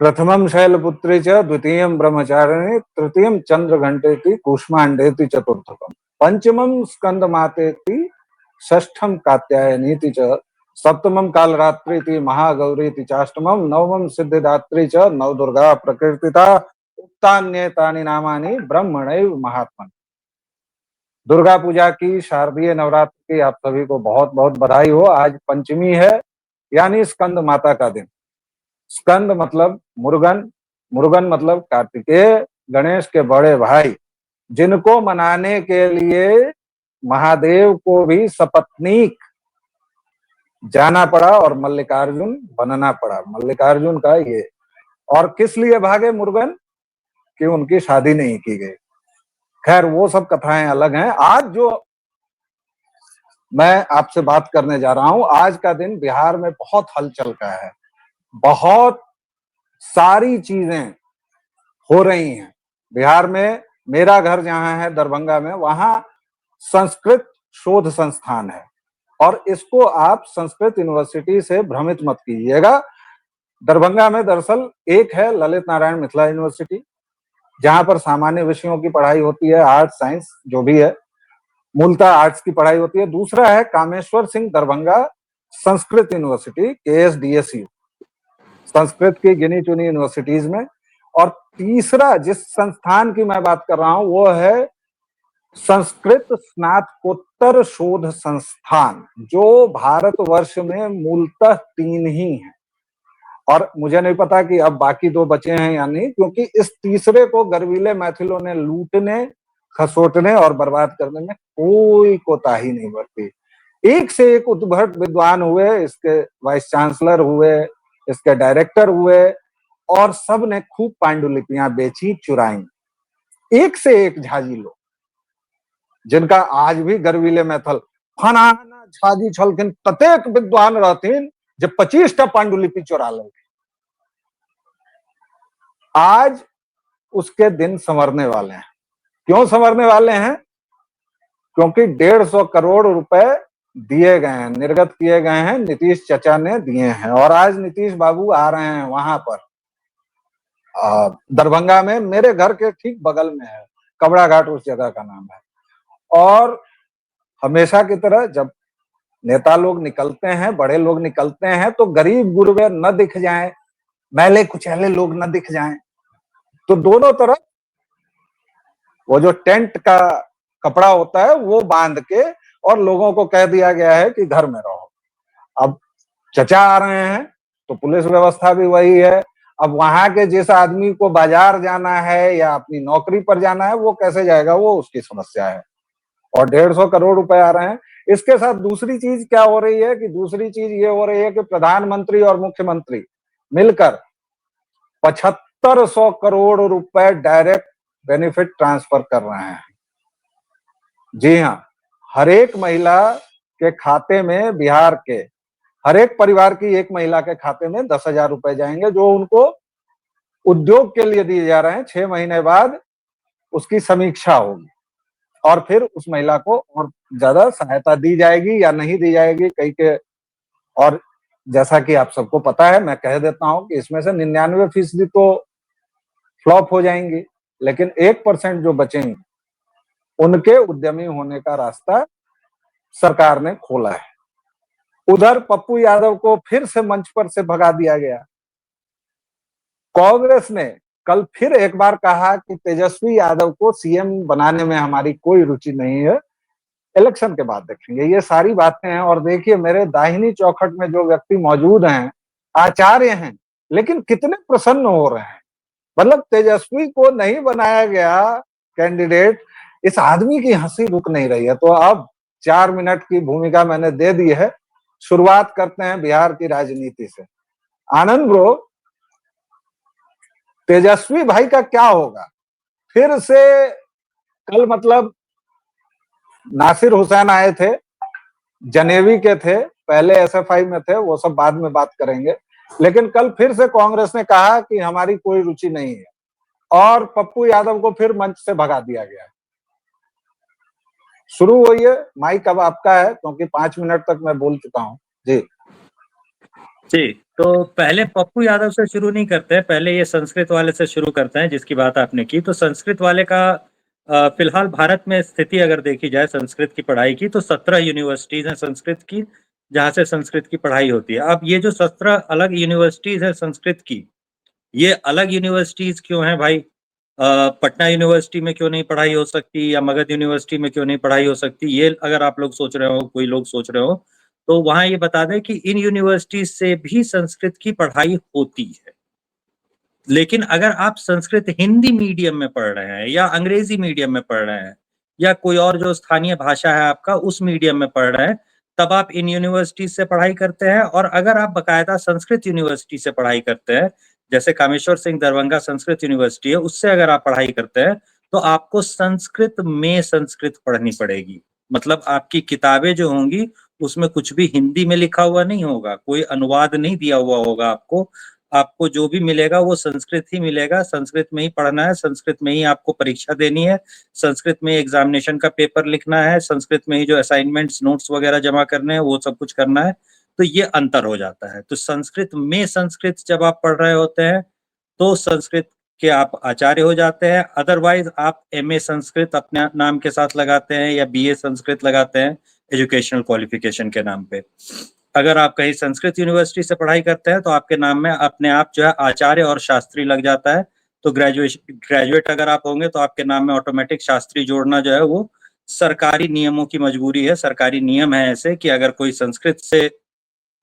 प्रथमं शैलपुत्री च द्वितीयं ब्रह्मचारिणी तृतीयं चंद्रघंटेति कूष्मांडेति चतुर्थकम् पंचमं स्कंदमातेति षष्ठम कात्यायनीति च सप्तमं कालरात्रीति महागौरीति चाष्टमं नवमं सिद्धिदात्री च नवदुर्गा प्रकृतिता उक्तान्येतानि नामानि ब्रह्मणैव महात्मन। दुर्गा पूजा की शारदीय नवरात्र की आप सभी को बहुत बहुत बधाई हो। आज पंचमी है यानी स्कंद माता का दिन। स्कंद मतलब मुरुगन, मुरुगन मतलब कार्तिकेय, गणेश के बड़े भाई, जिनको मनाने के लिए महादेव को भी सपत्नीक जाना पड़ा और मल्लिकार्जुन बनना पड़ा। मल्लिकार्जुन का ये, और किस लिए भागे मुरुगन? कि उनकी शादी नहीं की गई। खैर वो सब कथाएं अलग हैं। आज जो मैं आपसे बात करने जा रहा हूं, आज का दिन बिहार में बहुत हलचल का है। बहुत सारी चीजें हो रही हैं बिहार में। मेरा घर जहां है दरभंगा में, वहां संस्कृत शोध संस्थान है और इसको आप संस्कृत यूनिवर्सिटी से भ्रमित मत कीजिएगा। दरभंगा में दरअसल एक है ललित नारायण मिथिला यूनिवर्सिटी, जहां पर सामान्य विषयों की पढ़ाई होती है, आर्ट्स साइंस जो भी है, मूलतः आर्ट्स की पढ़ाई होती है। दूसरा है कामेश्वर सिंह दरभंगा संस्कृत यूनिवर्सिटी, KSDSU, संस्कृत की गिनी चुनी यूनिवर्सिटीज में। और तीसरा जिस संस्थान की मैं बात कर रहा हूं वो है संस्कृत स्नातकोत्तर शोध संस्थान, जो भारतवर्ष में मूलतः 3 ही हैं और मुझे नहीं पता कि अब बाकी 2 बचे हैं या नहीं, क्योंकि इस तीसरे को गर्वीले मैथिलों ने लूटने, खसोटने और बर्बाद करने में कोई कोताही नहीं बरती। एक से एक उद्भट विद्वान हुए, इसके वाइस चांसलर हुए, इसके डायरेक्टर हुए और सब ने खूब पांडुलिपियां बेची, चुराई। एक से एक झाजी लोग, जिनका आज भी गर्वीले मैथल फनाना झाजी छलखिन ततेक विद्वान रहथिन जब 25टा पांडुलिपि चुरा ले। आज उसके दिन संवरने वाले हैं। क्यों संवरने वाले हैं? क्योंकि 150 करोड़ रुपए दिए गए हैं, निर्गत किए गए हैं, नीतीश चचा ने दिए हैं। और आज नीतीश बाबू आ रहे हैं वहां पर दरभंगा में, मेरे घर के ठीक बगल में है, कबड़ा घाट उस जगह का नाम है। और हमेशा की तरह जब नेता लोग निकलते हैं, बड़े लोग निकलते हैं, तो गरीब गुरबे न दिख जाएं, मैले कुचैले लोग न दिख जाएं, तो दोनों तरफ वो जो टेंट का कपड़ा होता है वो बांध के और लोगों को कह दिया गया है कि घर में रहो। अब चचा आ रहे हैं तो पुलिस व्यवस्था भी वही है। अब वहां के जिस आदमी को बाजार जाना है या अपनी नौकरी पर जाना है वो कैसे जाएगा, वो उसकी समस्या है। और 150 करोड़ रुपए आ रहे हैं। इसके साथ दूसरी चीज क्या हो रही है कि दूसरी चीज ये हो रही है कि प्रधानमंत्री और मुख्यमंत्री मिलकर 7500 करोड़ रुपए डायरेक्ट बेनिफिट ट्रांसफर कर रहे हैं। जी हाँ, हर एक महिला के खाते में, बिहार के हर एक परिवार की एक महिला के खाते में 10,000 रुपए जाएंगे, जो उनको उद्योग के लिए दिए जा रहे हैं। 6 महीने बाद उसकी समीक्षा होगी और फिर उस महिला को और ज्यादा सहायता दी जाएगी या नहीं दी जाएगी कई के। और जैसा कि आप सबको पता है, मैं कह देता हूं कि इसमें से 99% तो फ्लॉप हो जाएंगी, लेकिन 1% जो बचेंगे उनके उद्यमी होने का रास्ता सरकार ने खोला है। उधर पप्पू यादव को फिर से मंच पर से भगा दिया गया। कांग्रेस ने कल फिर एक बार कहा कि तेजस्वी यादव को सीएम बनाने में हमारी कोई रुचि नहीं है, इलेक्शन के बाद देखेंगे। ये सारी बातें हैं। और देखिए, मेरे दाहिनी चौखट में जो व्यक्ति मौजूद हैं, आचार्य हैं, लेकिन कितने प्रसन्न हो रहे हैं। मतलब तेजस्वी को नहीं बनाया गया कैंडिडेट, इस आदमी की हंसी रुक नहीं रही है। तो अब 4 मिनट की भूमिका मैंने दे दी है। शुरुआत करते हैं बिहार की राजनीति से। आनंद ब्रो, तेजस्वी भाई का क्या होगा? फिर से कल मतलब नासिर हुसैन आए थे, जनेवी के थे, पहले SFI में थे, वो सब बाद में बात करेंगे। लेकिन कल फिर से कांग्रेस ने कहा कि हमारी कोई रुचि नहीं है और पप्पू यादव को फिर मंच से भगा दिया गया। शुरू होइए, माइक अब आपका है, क्योंकि 5 मिनट तक मैं बोल चुका हूं। जी जी, तो पहले पप्पू यादव से शुरू नहीं करते हैं, पहले ये संस्कृत वाले से शुरू करते हैं जिसकी बात आपने की। तो संस्कृत वाले का फिलहाल भारत में स्थिति अगर देखी जाए संस्कृत की पढ़ाई की, तो 17 यूनिवर्सिटीज हैं संस्कृत की जहाँ से संस्कृत की पढ़ाई होती है। अब ये जो 17 अलग यूनिवर्सिटीज है संस्कृत की, ये अलग यूनिवर्सिटीज क्यों हैं भाई? पटना यूनिवर्सिटी में क्यों नहीं पढ़ाई हो सकती, या मगध यूनिवर्सिटी में क्यों नहीं पढ़ाई हो सकती? ये अगर आप लोग सोच रहे हो, कोई लोग सोच रहे हो, तो वहां ये बता दें कि इन यूनिवर्सिटीज से भी संस्कृत की पढ़ाई होती है। लेकिन अगर आप संस्कृत हिंदी मीडियम में पढ़ रहे हैं, या अंग्रेजी मीडियम में पढ़ रहे हैं, या कोई और जो स्थानीय भाषा है आपका उस मीडियम में पढ़ रहे हैं, तब आप इन यूनिवर्सिटी से पढ़ाई करते हैं। और अगर आप बकायदा संस्कृत यूनिवर्सिटी से पढ़ाई करते हैं, जैसे कामेश्वर सिंह दरभंगा संस्कृत यूनिवर्सिटी है, उससे अगर आप पढ़ाई करते हैं, तो आपको संस्कृत में संस्कृत पढ़नी पड़ेगी। मतलब आपकी किताबें जो होंगी उसमें कुछ भी हिंदी में लिखा हुआ नहीं होगा, कोई अनुवाद नहीं दिया हुआ होगा आपको। आपको जो भी मिलेगा वो संस्कृत ही मिलेगा, संस्कृत में ही पढ़ना है, संस्कृत में ही आपको परीक्षा देनी है, संस्कृत में एग्जामिनेशन का पेपर लिखना है, संस्कृत में ही जो असाइनमेंट्स नोट्स वगैरह जमा करने हैं वो सब कुछ करना है। तो ये अंतर हो जाता है। तो संस्कृत में संस्कृत जब आप पढ़ रहे होते हैं तो संस्कृत के आप आचार्य हो जाते हैं। अदरवाइज आप एमए संस्कृत अपने नाम के साथ लगाते हैं, या बीए संस्कृत लगाते हैं एजुकेशनल क्वालिफिकेशन के नाम पे। अगर आप कहीं संस्कृत यूनिवर्सिटी से पढ़ाई करते हैं तो आपके नाम में अपने आप जो है आचार्य और शास्त्री लग जाता है। तो ग्रेजुएट अगर आप होंगे तो आपके नाम में ऑटोमेटिक शास्त्री जोड़ना जो है वो सरकारी नियमों की मजबूरी है। सरकारी नियम है ऐसे कि अगर कोई संस्कृत से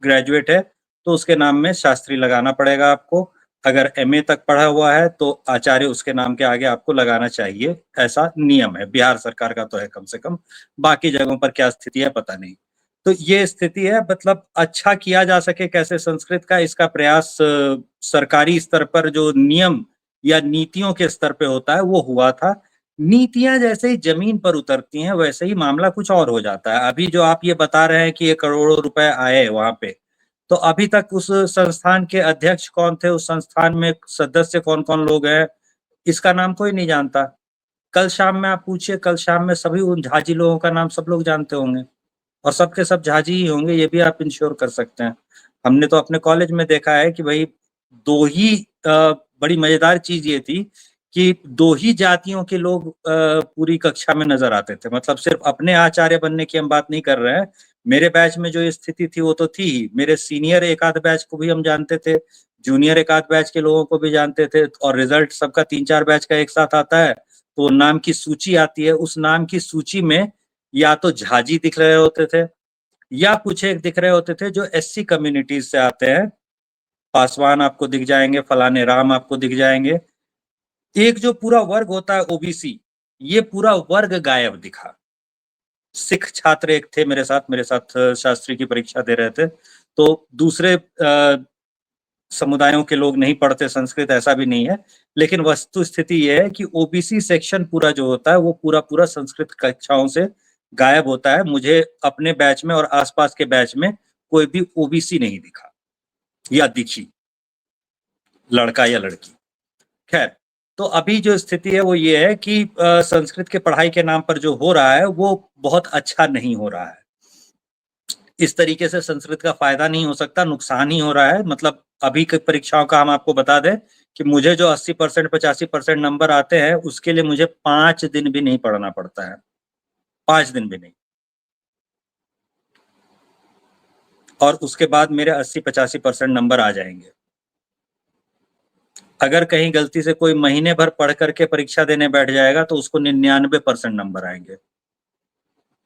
ग्रेजुएट है तो उसके नाम में शास्त्री लगाना पड़ेगा आपको। अगर एमए तक पढ़ा हुआ है तो आचार्य उसके नाम के आगे आपको लगाना चाहिए, ऐसा नियम है। बिहार सरकार का तो है कम से कम, बाकी जगहों पर क्या स्थिति है पता नहीं। तो ये स्थिति है। मतलब अच्छा किया जा सके कैसे संस्कृत का, इसका प्रयास सरकारी स्तर पर जो नियम या नीतियों के स्तर पे होता है वो हुआ था। नीतियां जैसे ही जमीन पर उतरती हैं वैसे ही मामला कुछ और हो जाता है। अभी जो आप ये बता रहे हैं कि ये करोड़ों रुपए आए वहां पे, तो अभी तक उस संस्थान के अध्यक्ष कौन थे, उस संस्थान में सदस्य कौन कौन लोग हैं, इसका नाम कोई नहीं जानता। कल शाम में आप पूछिए, कल शाम में सभी उन झाजी लोगों का नाम सब लोग जानते होंगे, और सबके सब झाजी ही होंगे, ये भी आप इंश्योर कर सकते हैं। हमने तो अपने कॉलेज में देखा है कि भाई दो ही बड़ी मजेदार चीज ये थी कि दो ही जातियों के लोग पूरी कक्षा में नजर आते थे। मतलब सिर्फ अपने आचार्य बनने की हम बात नहीं कर रहे हैं। मेरे बैच में जो स्थिति थी वो तो थी ही, मेरे सीनियर एक आध बैच को भी हम जानते थे, जूनियर एक आध बैच के लोगों को भी जानते थे, और रिजल्ट सबका 3-4 बैच का एक साथ आता है तो नाम की सूची आती है। उस नाम की सूची में या तो झाजी दिख रहे होते थे, या कुछ एक दिख रहे होते थे जो एससी कम्युनिटीज से आते हैं। पासवान आपको दिख जाएंगे, फलाने राम आपको दिख जाएंगे। एक जो पूरा वर्ग होता है ओबीसी, ये पूरा वर्ग गायब दिखा। सिख छात्र एक थे मेरे साथ शास्त्री की परीक्षा दे रहे थे, तो दूसरे समुदायों के लोग नहीं पढ़ते संस्कृत ऐसा भी नहीं है। लेकिन वस्तु स्थिति यह है कि ओबीसी सेक्शन पूरा जो होता है वो पूरा पूरा संस्कृत कक्षाओं से गायब होता है। मुझे अपने बैच में और आसपास के बैच में कोई भी ओबीसी नहीं दिखा या दिखी, लड़का या लड़की। खैर, तो अभी जो स्थिति है वो ये है कि संस्कृत के पढ़ाई के नाम पर जो हो रहा है वो बहुत अच्छा नहीं हो रहा है। इस तरीके से संस्कृत का फायदा नहीं हो सकता, नुकसान ही हो रहा है। मतलब अभी की परीक्षाओं का हम आपको बता दें कि मुझे जो 80% 85% नंबर आते हैं उसके लिए मुझे 5 दिन भी नहीं पढ़ना पड़ता है, 5 दिन भी नहीं, और उसके बाद मेरे 80-85% नंबर आ जाएंगे। अगर कहीं गलती से कोई महीने भर पढ़ करके परीक्षा देने बैठ जाएगा तो उसको 99% नंबर आएंगे।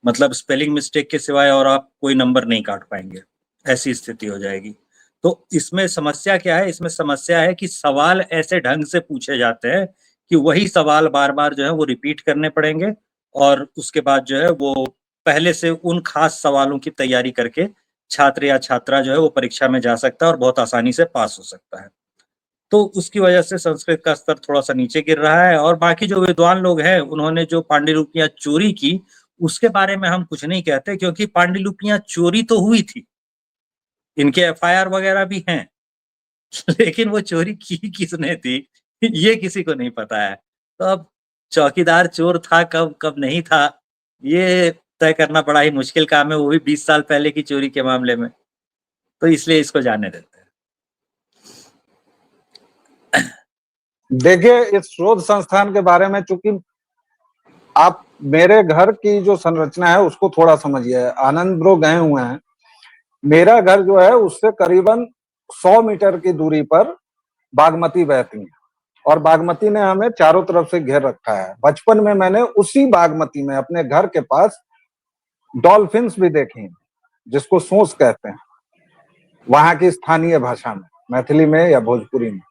मतलब स्पेलिंग मिस्टेक के सिवाय और आप कोई नंबर नहीं काट पाएंगे, ऐसी स्थिति हो जाएगी। तो इसमें समस्या क्या है? इसमें समस्या है कि सवाल ऐसे ढंग से पूछे जाते हैं कि वही सवाल बार बार जो है वो रिपीट करने पड़ेंगे, और उसके बाद जो है वो पहले से उन खास सवालों की तैयारी करके छात्र या छात्रा जो है वो परीक्षा में जा सकता है और बहुत आसानी से पास हो सकता है। तो उसकी वजह से संस्कृत का स्तर थोड़ा सा नीचे गिर रहा है। और बाकी जो विद्वान लोग हैं उन्होंने जो पांडुलिपियां चोरी की उसके बारे में हम कुछ नहीं कहते, क्योंकि पांडुलिपियां चोरी तो हुई थी, इनके एफआईआर वगैरह भी हैं लेकिन वो चोरी की किसने थी ये किसी को नहीं पता है। तो अब चौकीदार चोर था कब कब नहीं था, ये तय करना बड़ा ही मुश्किल काम है, वो भी 20 साल पहले की चोरी के मामले में। तो इसलिए इसको जाने देते हैं। देखिए, इस शोध संस्थान के बारे में, चूंकि आप मेरे घर की जो संरचना है उसको थोड़ा समझिए। आनंद ब्रो गए हुए हैं, मेरा घर जो है उससे करीबन 100 मीटर की दूरी पर बागमती बहती है और बागमती ने हमें चारों तरफ से घेर रखा है। बचपन में मैंने उसी बागमती में अपने घर के पास डॉल्फिन्स भी देखी, जिसको सोंस कहते हैं वहां की स्थानीय भाषा में, मैथिली में या भोजपुरी में।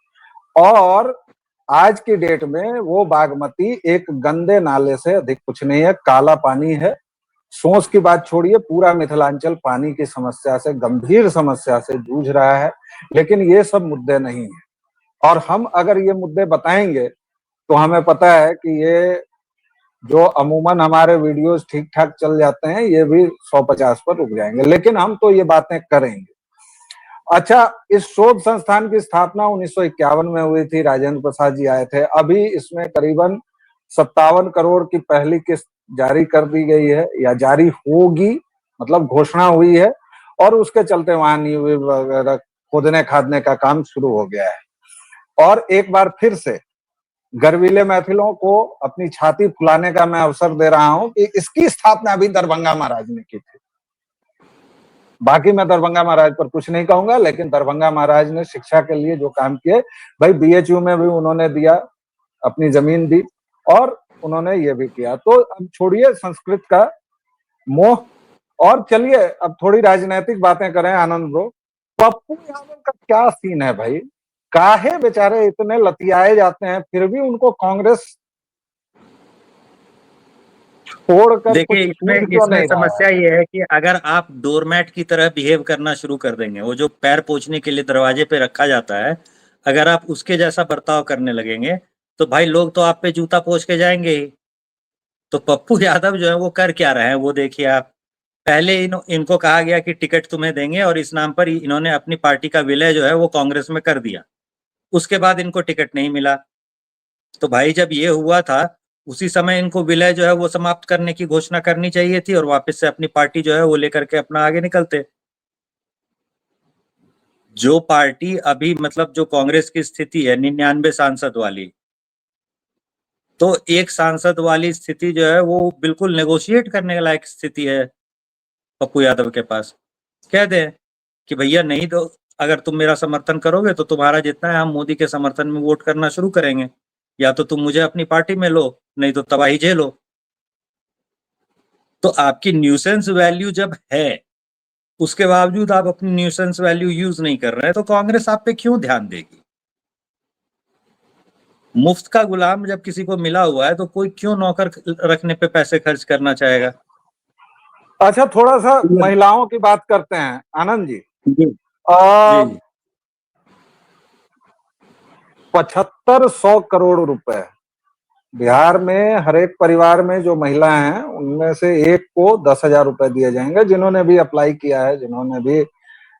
और आज की डेट में वो बागमती एक गंदे नाले से अधिक कुछ नहीं है, काला पानी है। सोच की बात छोड़िए, पूरा मिथिलांचल पानी की समस्या से, गंभीर समस्या से जूझ रहा है। लेकिन ये सब मुद्दे नहीं है, और हम अगर ये मुद्दे बताएंगे तो हमें पता है कि ये जो अमूमन हमारे वीडियोस ठीक ठाक चल जाते हैं, ये भी 150 पर रुक जाएंगे। लेकिन हम तो ये बातें करेंगे। अच्छा, इस शोध संस्थान की स्थापना 1951 में हुई थी, राजेंद्र प्रसाद जी आए थे। अभी इसमें करीबन 57 करोड़ की पहली किस्त जारी कर दी गई है या जारी होगी, मतलब घोषणा हुई है, और उसके चलते वहां नींव वगैरह खोदने खादने का काम शुरू हो गया है। और एक बार फिर से गर्वीले मैथिलों को अपनी छाती फुलाने का मैं अवसर दे रहा हूं कि इसकी स्थापना भी दरभंगा महाराज ने की थी। बाकी मैं दरभंगा महाराज पर कुछ नहीं कहूंगा, लेकिन दरभंगा महाराज ने शिक्षा के लिए जो काम किए, भाई बीएचयू में भी उन्होंने दिया, अपनी जमीन दी, और उन्होंने ये भी किया। तो अब छोड़िए संस्कृत का मोह, और चलिए अब थोड़ी राजनीतिक बातें करें। आनंद ब्रो, पप्पू यादव का क्या सीन है भाई? काहे बेचारे इतने लतियाए जाते हैं, फिर भी उनको कांग्रेस छोड़कर कुछ देखिए, इसमें सूझ क्यों इसमें नहीं रहा है? समस्या ये है कि अगर आप डोरमैट की तरह बिहेव करना शुरू कर देंगे, वो जो पैर पोंछने के लिए दरवाजे पे रखा जाता है, अगर आप उसके जैसा बर्ताव करने लगेंगे, तो भाई लोग तो आप पे जूता पोंछ के जाएंगे ही। तो पप्पू यादव जो है वो कर क्या रहे हैं वो देखिए आप। पहले इनको कहा गया कि टिकट तुम्हें देंगे, और इस नाम पर इन्होंने अपनी पार्टी का विलय जो है वो कांग्रेस में कर दिया। उसके बाद इनको टिकट नहीं मिला। तो भाई जब ये हुआ था, उसी समय इनको विलय जो है वो समाप्त करने की घोषणा करनी चाहिए थी, और वापस से अपनी पार्टी जो है वो लेकर के अपना आगे निकलते। जो पार्टी अभी मतलब जो कांग्रेस की स्थिति है 99 सांसद वाली, तो एक सांसद वाली स्थिति जो है वो बिल्कुल नेगोशिएट करने के लायक स्थिति है पप्पू यादव के पास। कह दें कि भैया नहीं, तो अगर तुम मेरा समर्थन करोगे तो तुम्हारा जितना है हम मोदी के समर्थन में वोट करना शुरू करेंगे, या तो तुम मुझे अपनी पार्टी में लो, नहीं तो तबाही झेलो। तो आपकी न्यूसेंस वैल्यू जब है, उसके बावजूद आप अपनी न्यूसेंस वैल्यू यूज नहीं कर रहे हैं, तो कांग्रेस आप पे क्यों ध्यान देगी? मुफ्त का गुलाम जब किसी को मिला हुआ है, तो कोई क्यों नौकर रखने पे पैसे खर्च करना चाहेगा? अच्छा, थोड़ा सा महिलाओं की बात करते हैं आनंद जी। जी जी। 7500 करोड़ रुपए बिहार में हर एक परिवार में जो महिला हैं उनमें से एक को 10,000 रुपए दिए जाएंगे, जिन्होंने भी अप्लाई किया है, जिन्होंने भी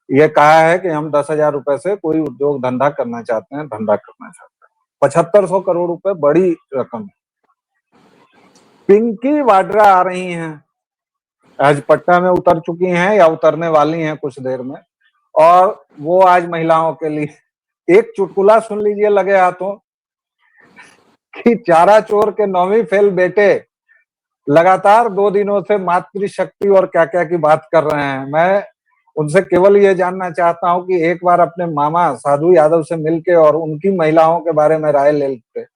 ये कहा है कि हम 10,000 रुपए से कोई उद्योग धंधा करना चाहते हैं, धंधा करना चाहते हैं। 7500 करोड़ रुपए बड़ी रकम है। पिंकी वाड्रा आ रही हैं, आज पटना में उतर चुकी हैं या उतरने वाली हैं कुछ देर में, और वो आज महिलाओं के लिए एक चुटकुला सुन लीजिए लगे हाथों कि चारा चोर के 9वीं फेल बेटे लगातार 2 दिनों से मातृशक्ति और क्या क्या की बात कर रहे हैं। मैं उनसे केवल ये जानना चाहता हूं कि एक बार अपने मामा साधु यादव से मिलके और उनकी महिलाओं के बारे में राय ले लेते,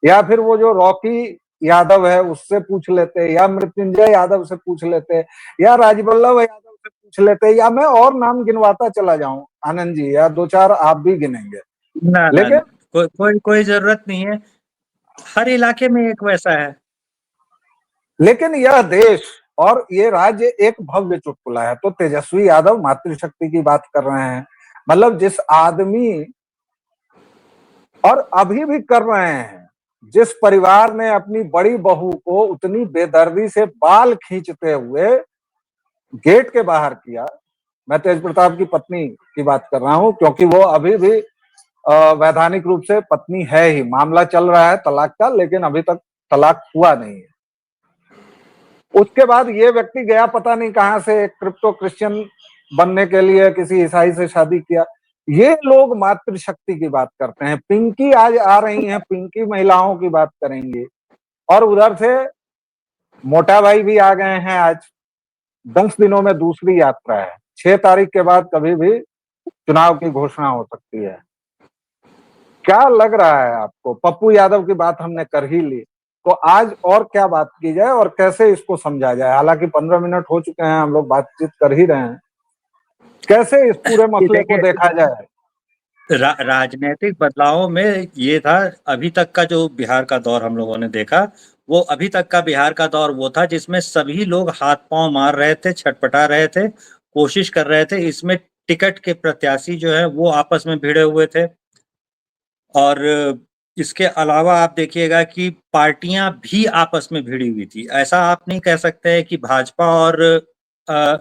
या फिर वो जो रॉकी यादव है उससे पूछ लेते, या मृत्युंजय यादव से पूछ लेते, या राजवल्लभ यादव से पूछ लेते, या मैं और नाम गिनवाता चला जाऊं आनंद जी, या 2-4 आप भी गिनेंगे। ना ना लेकिन ना, कोई जरूरत नहीं है। हर इलाके में एक वैसा है। लेकिन यह देश और ये राज्य एक भव्य चुटकुला है। तो तेजस्वी यादव मातृशक्ति की बात कर रहे हैं, मतलब जिस आदमी, और अभी भी कर रहे हैं, जिस परिवार ने अपनी बड़ी बहू को उतनी बेदर्दी से बाल खींचते हुए गेट के बाहर किया। मैं तेज प्रताप की पत्नी की बात कर रहा हूं, क्योंकि वो अभी भी वैधानिक रूप से पत्नी है ही। मामला चल रहा है तलाक का, लेकिन अभी तक तलाक हुआ नहीं है। उसके बाद ये व्यक्ति गया पता नहीं कहां से, एक क्रिप्टो क्रिश्चियन बनने के लिए किसी ईसाई से शादी किया। ये लोग मातृशक्ति की बात करते हैं। पिंकी आज आ रही हैं, पिंकी महिलाओं की बात करेंगे, और उधर से मोटा भाई भी आ गए हैं। आज 10 दिनों में दूसरी यात्रा है। 6 तारीख के बाद कभी भी चुनाव की घोषणा हो सकती है। क्या लग रहा है आपको? पप्पू यादव की बात हमने कर ही ली, तो आज और क्या बात की जाए और कैसे इसको समझा जाए? हालांकि 15 मिनट हो चुके हैं, हम लोग बातचीत कर ही रहे हैं। कैसे इस पूरे मसले को देखिए, देखा जाए? राजनीतिक बदलावों में ये था, अभी तक का जो बिहार का दौर हम लोगों ने देखा, वो अभी तक का बिहार का दौर वो था जिसमें सभी लोग हाथ पांव मार रहे थे, छटपटा रहे थे, कोशिश कर रहे थे। इसमें टिकट के प्रत्याशी जो है वो आपस में भिड़े हुए थे, और इसके अलावा आप देखिएगा कि पार्टियां भी आपस में भिड़ी हुई थी। ऐसा आप नहीं कह सकते हैं कि भाजपा और अ,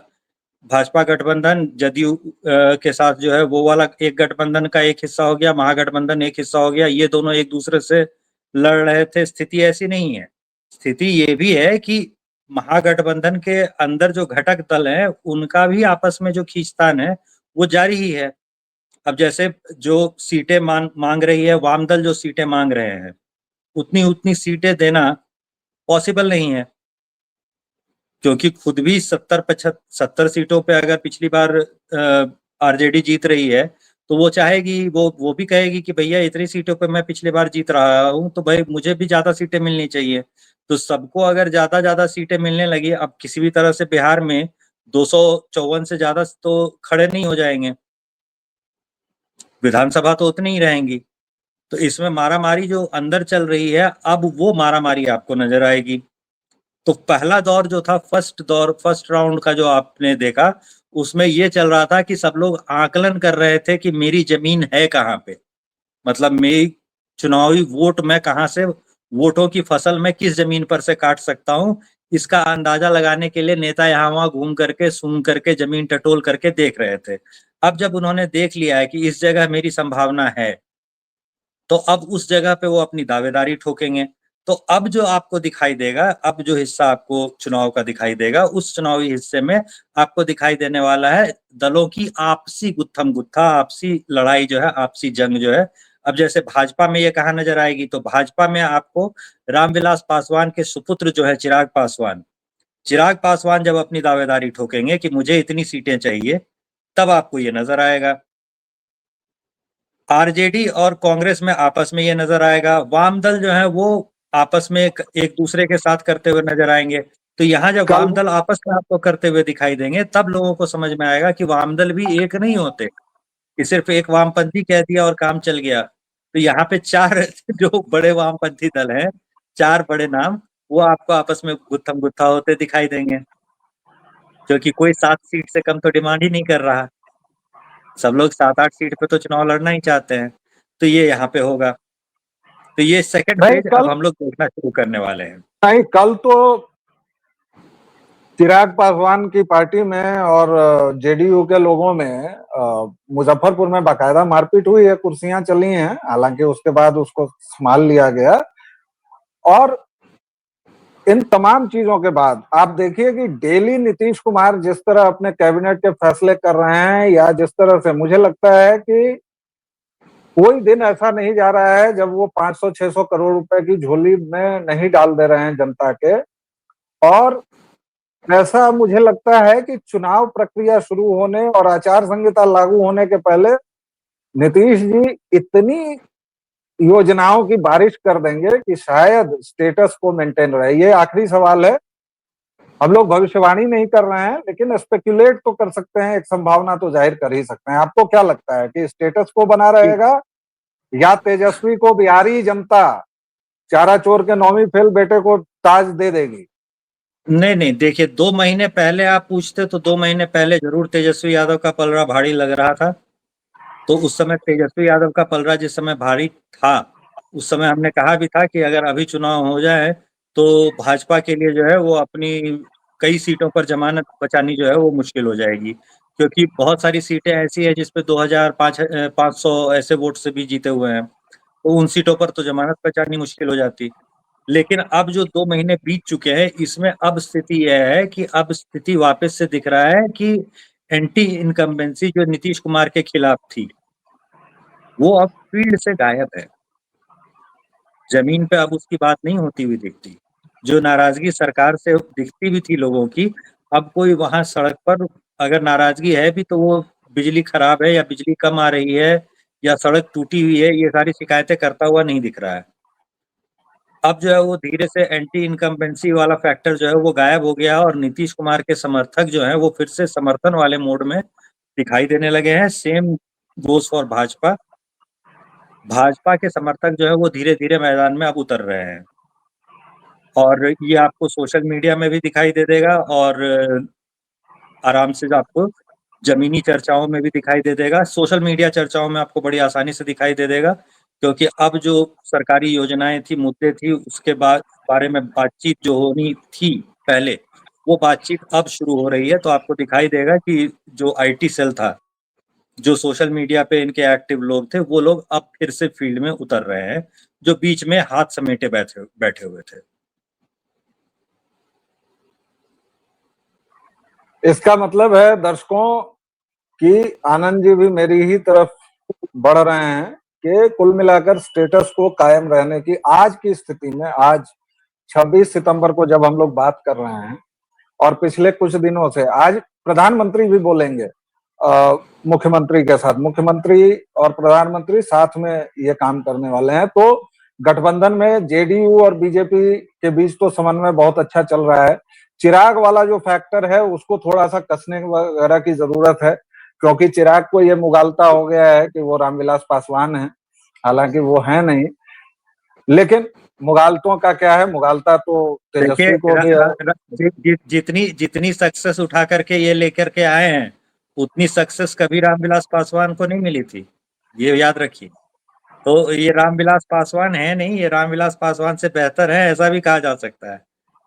भाजपा गठबंधन जदयू के साथ जो है वो वाला एक गठबंधन का एक हिस्सा हो गया, महागठबंधन एक हिस्सा हो गया, ये दोनों एक दूसरे से लड़ रहे थे। स्थिति ऐसी नहीं है। स्थिति ये भी है कि महागठबंधन के अंदर जो घटक दल हैं उनका भी आपस में जो खींचतान है वो जारी ही है। अब जैसे जो सीटें मांग रही है वाम दल, जो सीटें मांग रहे हैं उतनी उतनी सीटें देना पॉसिबल नहीं है, क्योंकि खुद भी 70 सीटों पे अगर पिछली बार आरजेडी जीत रही है तो वो चाहेगी, वो भी कहेगी कि भैया इतनी सीटों पे मैं पिछली बार जीत रहा हूँ तो भाई मुझे भी ज्यादा सीटें मिलनी चाहिए। तो सबको अगर ज्यादा ज्यादा सीटें मिलने लगी, अब किसी भी तरह से बिहार में 254 से ज्यादा तो खड़े नहीं हो जाएंगे, विधानसभा तो उतनी ही रहेंगी। तो इसमें मारामारी जो अंदर चल रही है, अब वो मारामारी आपको नजर आएगी। तो पहला दौर जो था, फर्स्ट राउंड का जो आपने देखा, उसमें ये चल रहा था कि सब लोग आकलन कर रहे थे कि मेरी जमीन है कहाँ पे, मतलब मेरी चुनावी वोट मैं कहाँ से, वोटों की फसल मैं किस जमीन पर से काट सकता हूँ, इसका अंदाजा लगाने के लिए नेता यहाँ वहां घूम करके, सूंघ करके, जमीन टटोल करके देख रहे थे। अब जब उन्होंने देख लिया है कि इस जगह मेरी संभावना है, तो अब उस जगह पे वो अपनी दावेदारी ठोकेंगे। तो अब जो आपको दिखाई देगा, अब जो हिस्सा आपको चुनाव का दिखाई देगा, उस चुनावी हिस्से में आपको दिखाई देने वाला है दलों की आपसी गुत्थम गुत्था, आपसी लड़ाई जो है, आपसी जंग जो है। अब जैसे भाजपा में ये कहाँ नजर आएगी, तो भाजपा में आपको रामविलास पासवान के सुपुत्र जो है चिराग पासवान जब अपनी दावेदारी ठोकेंगे कि मुझे इतनी सीटें चाहिए, तब आपको ये नजर आएगा। आरजेडी और कांग्रेस में आपस में ये नजर आएगा। वाम दल जो है वो आपस में एक दूसरे के साथ करते हुए नजर आएंगे। तो यहाँ जब कल वाम दल आपस में आपको करते हुए दिखाई देंगे, तब लोगों को समझ में आएगा कि वाम दल भी एक नहीं होते, कि सिर्फ एक वामपंथी कह दिया और काम चल गया। तो यहाँ पे चार जो बड़े वामपंथी दल हैं, चार बड़े नाम, वो आपको आपस में गुत्थम गुत्था होते दिखाई देंगे, क्योंकि कोई 7 सीट से कम तो डिमांड ही नहीं कर रहा। सब लोग 7-8 सीट पे तो चुनाव लड़ना ही चाहते हैं। तो ये यहाँ पे होगा। तो ये सेकंड नहीं फेज कल अब हम लोग देखना शुरू करने वाले हैं। नहीं कल तो चिराग पासवान की पार्टी में और जेडीयू के लोगों में मुजफ्फरपुर में बाकायदा मारपीट हुई है, कुर्सियां चली हैं। हालांकि उसके बाद उसको संभाल लिया गया। और इन तमाम चीजों के बाद आप देखिए कि डेली नीतीश कुमार जिस तरह अपने कैबिनेट के फैसले कर रहे हैं, या जिस तरह से मुझे लगता है कि कोई दिन ऐसा नहीं जा रहा है जब वो 500-600 करोड़ रुपए की झोली में नहीं डाल दे रहे हैं जनता के। और ऐसा मुझे लगता है कि चुनाव प्रक्रिया शुरू होने और आचार संहिता लागू होने के पहले नीतीश जी इतनी योजनाओं की बारिश कर देंगे कि शायद स्टेटस को मेंटेन रहे। ये आखिरी सवाल है। हम लोग भविष्यवाणी नहीं कर रहे हैं, लेकिन स्पेक्युलेट तो कर सकते हैं, एक संभावना तो जाहिर कर ही सकते हैं। आपको क्या लगता है कि स्टेटस को बना रहेगा, या तेजस्वी को बिहारी जनता चारा चोर के नौवीं फेल बेटे को ताज दे देगी? नहीं नहीं, देखिए 2 महीने पहले आप पूछते तो 2 महीने पहले जरूर तेजस्वी यादव का पलड़ा भारी लग रहा था। तो उस समय तेजस्वी यादव का पलड़ा जिस समय भारी था, उस समय हमने कहा भी था कि अगर अभी चुनाव हो जाए तो भाजपा के लिए जो है वो अपनी कई सीटों पर जमानत बचानी जो है वो मुश्किल हो जाएगी, क्योंकि बहुत सारी सीटें ऐसी है जिसपे 2500 ऐसे वोट से भी जीते हुए हैं। तो उन सीटों पर तो जमानत बचानी मुश्किल हो जाती। लेकिन अब जो 2 महीने बीत चुके हैं, इसमें अब स्थिति यह है कि अब स्थिति वापस से दिख रहा है कि एंटी इनकम्बेंसी जो नीतीश कुमार के खिलाफ थी, वो अब फील्ड से गायब है। जमीन पे अब उसकी बात नहीं होती हुई दिखती। जो नाराजगी सरकार से दिखती भी थी लोगों की, अब कोई वहां सड़क पर अगर नाराजगी है भी तो वो बिजली खराब है या बिजली कम आ रही है या सड़क टूटी हुई है, ये सारी शिकायतें करता हुआ नहीं दिख रहा है। अब जो है वो धीरे से एंटी इनकम्बेंसी वाला फैक्टर जो है वो गायब हो गया और नीतीश कुमार के समर्थक जो हैं वो फिर से समर्थन वाले मोड में दिखाई देने लगे हैं। Same goes for Bhajpa. Bhajpa के समर्थक जो है वो धीरे-धीरे मैदान में अब उतर रहे हैं और ये आपको सोशल मीडिया में भी दिखाई दे देगा और आराम से आपको ज़मीनी चर्चाओं में भी दिखाई दे देगा। सोशल मीडिया चर्चाओं में आपको बड़ी आसानी से दिखाई दे देगा, क्योंकि अब जो सरकारी योजनाएँ थी, मुद्दे थी, उसके बारे में बातचीत जो होनी थी पहले, वो बातचीत अब शुरू हो रही है। तो आपको दिखाई देगा कि जो आईटी सेल था, जो सोशल मीडिया पे इनके एक्टिव लोग थे, वो लोग अब फिर से फील्ड में उतर रहे हैं, जो बीच में हाथ समेटे बैठे बैठे हुए थे। इसका मतलब है दर्शकों कि आनंद जी भी मेरी ही तरफ बढ़ रहे हैं कि कुल मिलाकर स्टेटस को कायम रहने की आज की स्थिति में, आज 26 सितंबर को जब हम लोग बात कर रहे हैं और पिछले कुछ दिनों से आज प्रधानमंत्री भी बोलेंगे मुख्यमंत्री के साथ, मुख्यमंत्री और प्रधानमंत्री साथ में ये काम करने वाले हैं। तो गठबंधन में जेडीयू और बीजेपी के बीच तो समन्वय बहुत अच्छा चल रहा है। चिराग वाला जो फैक्टर है उसको थोड़ा सा कसने वगैरह की जरूरत है, क्योंकि चिराग को ये मुगालता हो गया है कि वो रामविलास पासवान है, हालांकि वो है नहीं। लेकिन मुगालतों का क्या है, मुगालता तो देखिए तेजस्वी को भी है। जितनी जितनी सक्सेस उठा करके ये लेकर के आए हैं, उतनी सक्सेस कभी रामविलास पासवान को नहीं मिली थी, ये याद रखिए। तो ये रामविलास पासवान है नहीं, ये रामविलास पासवान से बेहतर है, ऐसा भी कहा जा सकता है।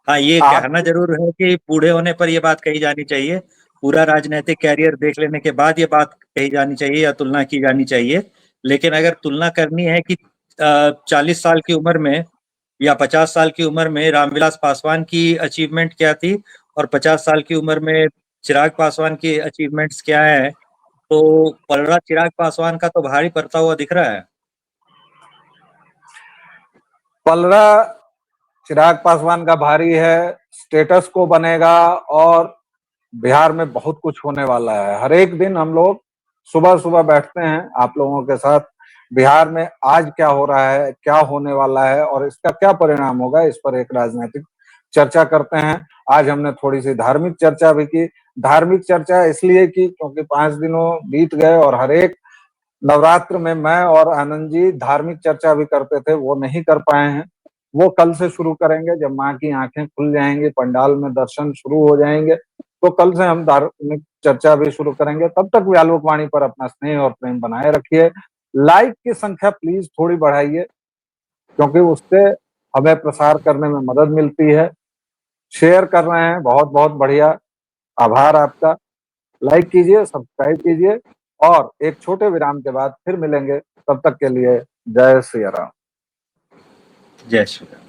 हाँ, ये आप कहना जरूर है कि बूढ़े होने पर ये बात कही जानी चाहिए, पूरा राजनीतिक कैरियर देख लेने के बाद ये बात कही जानी चाहिए या तुलना की जानी चाहिए। लेकिन अगर तुलना करनी है कि 40 साल की उम्र में या 50 साल की उम्र में रामविलास पासवान की अचीवमेंट क्या थी और 50 साल की उम्र में चिराग पासवान की अचीवमेंट्स क्या है, तो पलड़ा चिराग पासवान का तो भारी पड़ता हुआ दिख रहा है। पलड़ा चिराग पासवान का भारी है, स्टेटस को बनेगा और बिहार में बहुत कुछ होने वाला है। हर एक दिन हम लोग सुबह सुबह बैठते हैं आप लोगों के साथ, बिहार में आज क्या हो रहा है, क्या होने वाला है और इसका क्या परिणाम होगा, इस पर एक राजनीतिक चर्चा करते हैं। आज हमने थोड़ी सी धार्मिक चर्चा भी की। धार्मिक चर्चा इसलिए की क्योंकि 5 दिनों बीत गए और हर एक नवरात्र में मैं और आनंद जी धार्मिक चर्चा भी करते थे, वो नहीं कर पाए हैं। वो कल से शुरू करेंगे, जब माँ की आंखें खुल जाएंगी, पंडाल में दर्शन शुरू हो जाएंगे, तो कल से हम धार्मिक चर्चा भी शुरू करेंगे। तब तक भी आलोकवाणी पर अपना स्नेह और प्रेम बनाए रखिए। लाइक की संख्या प्लीज थोड़ी बढ़ाइए, क्योंकि उससे हमें प्रसार करने में मदद मिलती है। शेयर कर रहे हैं, बहुत बहुत बढ़िया, आभार आपका। लाइक कीजिए, सब्सक्राइब कीजिए और एक छोटे विराम के बाद फिर मिलेंगे। तब तक के लिए जय सिया राम। जय श्री राम।